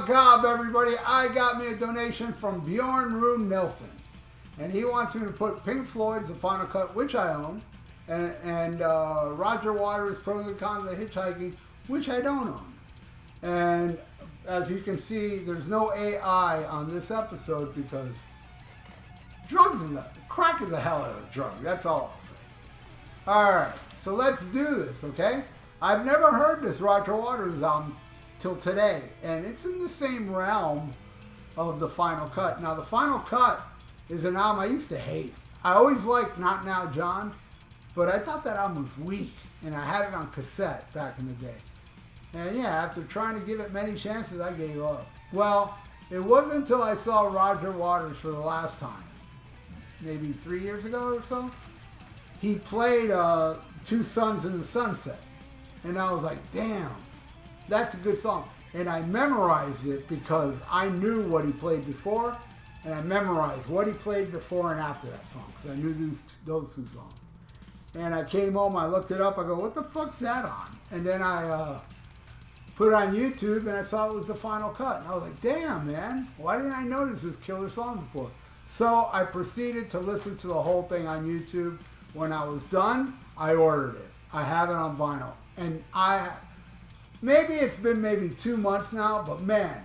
gob, everybody. I got me a donation from Bjørn-Rune Nilsen. And he wants me to put Pink Floyd's The Final Cut, which I own, and Roger Waters' Pros and Cons of Hitchhiking, which I don't own. And as you can see, there's no AI on this episode because crack is a hell of a drug. That's all I'll say. Alright, so let's do this, okay? I've never heard this Roger Waters album till today, and it's in the same realm of The Final Cut. Now, The Final Cut is an album I used to hate. I always liked Not Now John, but I thought that album was weak, and I had it on cassette back in the day. And yeah, after trying to give it many chances, I gave up. Well, it wasn't until I saw Roger Waters for the last time, maybe 3 years ago or so. He played Two Suns in the Sunset, and I was like, damn, that's a good song. And I memorized it because I knew what he played before, and I memorized what he played before and after that song, because I knew those two songs. And I came home, I looked it up, I go, what the fuck's that on? And then I put it on YouTube, and I saw it was The Final Cut. And I was like, damn, man, why didn't I notice this killer song before? So I proceeded to listen to the whole thing on YouTube. When I was done, I ordered it. I have it on vinyl. And maybe it's been maybe 2 months now, but man,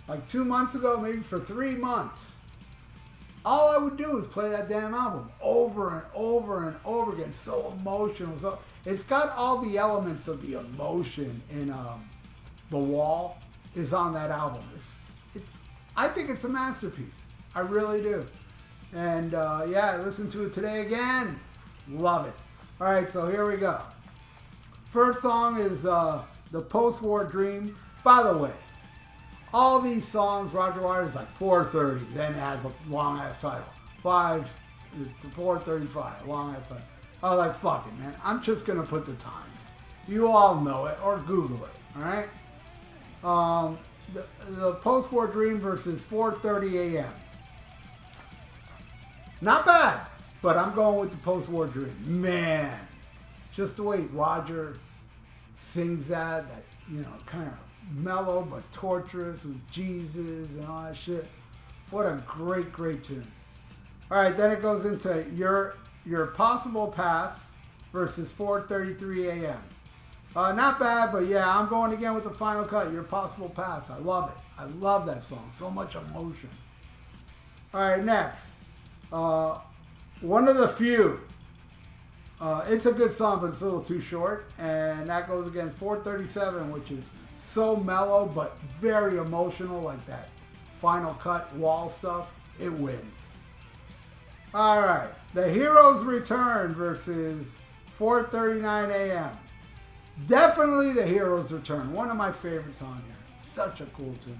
like 2 months ago, maybe for 3 months, all I would do is play that damn album over and over and over again. So emotional. So it's got all the elements of the emotion in The Wall is on that album. I think it's a masterpiece. I really do. And yeah, I listened to it today again. Love it. All right, so here we go. First song is The Post-War Dream. By the way, all these songs, Roger Waters, like 4:30, then it has a long-ass title. 4:35, long-ass title. I was like, fuck it, man. I'm just going to put the times. You all know it, or Google it, all right? The Post-War Dream versus 4:30 a.m. Not bad, but I'm going with the Post-War Dream. Man, just the way Roger sings that, you know, kind of mellow but torturous with Jesus and all that shit. What a great, great tune. All right, then it goes into Your Possible Path versus 4:33 a.m. Not bad, but yeah, I'm going again with The Final Cut, Your Possible Path. I love it. I love that song. So much emotion. All right, next. One of the Few. It's a good song, but it's a little too short. And that goes against 437, which is so mellow, but very emotional, like that Final Cut Wall stuff. It wins. All right. The Heroes Return versus 4:39 a.m. Definitely The Heroes Return. One of my favorites on here. Such a cool tune.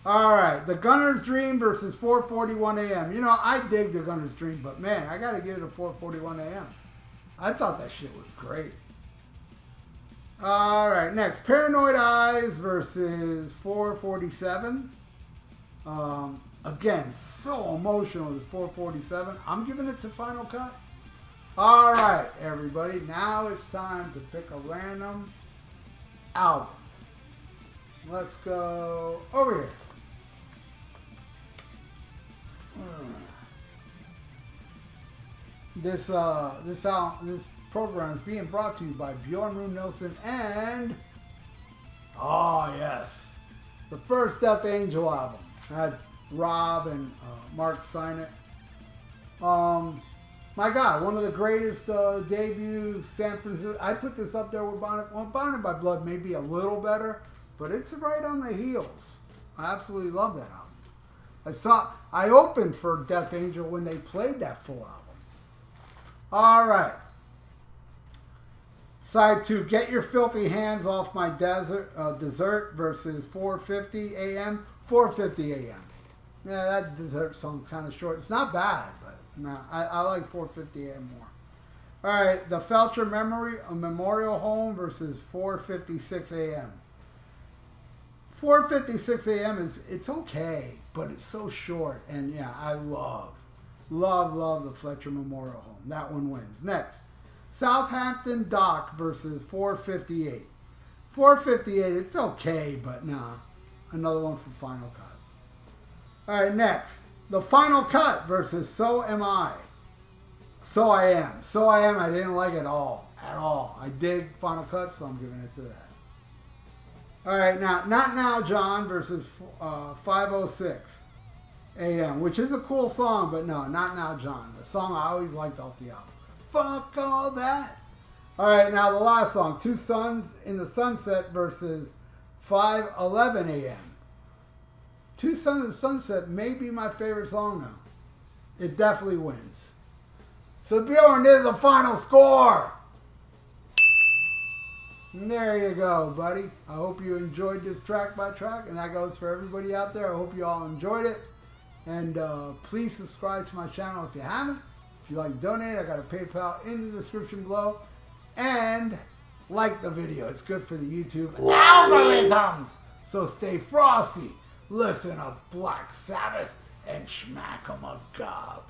All right, The Gunner's Dream versus 4:41 a.m. You know, I dig The Gunner's Dream, but man, I got to give it a 4:41 a.m. I thought that shit was great. All right, next, Paranoid Eyes versus 4:47. Again, so emotional, this 4:47. I'm giving it to Final Cut. All right, everybody, now it's time to pick a random album. Let's go over here. This program is being brought to you by Bjørn-Rune Nilsen and oh yes, the first Death Angel album. I had Rob and Mark sign it. My God, one of the greatest debut San Francisco. I put this up there with Bonded by Blood, maybe a little better, but it's right on the heels. I absolutely love that album. I opened for Death Angel when they played that full album. All right. Side 2, Get Your Filthy Hands Off My Dessert versus 4:50 a.m. 4:50 a.m. Yeah, that Dessert song's kind of short. It's not bad, but no, I like 4:50 a.m. more. All right, the Felcher Memorial Home versus 4:56 a.m. 4:56 a.m. it's okay, but it's so short. And yeah, I love the Fletcher Memorial Home. That one wins. Next, Southampton Dock versus 4:58. 4:58, it's okay, but nah. Another one for Final Cut. All right, next. The Final Cut versus So Am I. So I Am. So I Am, I didn't like it at all. At all. I dig Final Cut, so I'm giving it to that. All right, now, Not Now, John versus 506 AM, which is a cool song, but no, Not Now, John. The song I always liked off the album. Fuck all that. All right, now the last song, Two Suns in the Sunset versus 5:11 AM. Two Suns in the Sunset may be my favorite song now. It definitely wins. So Bjorn, there's the final score. And there you go, buddy. I hope you enjoyed this track by track, and that goes for everybody out there. I hope you all enjoyed it. And please subscribe to my channel if you haven't. If you'd like to donate, I got a PayPal in the description below. And like the video. It's good for the YouTube algorithms. So stay frosty. Listen to Black Sabbath and smack 'em a gob.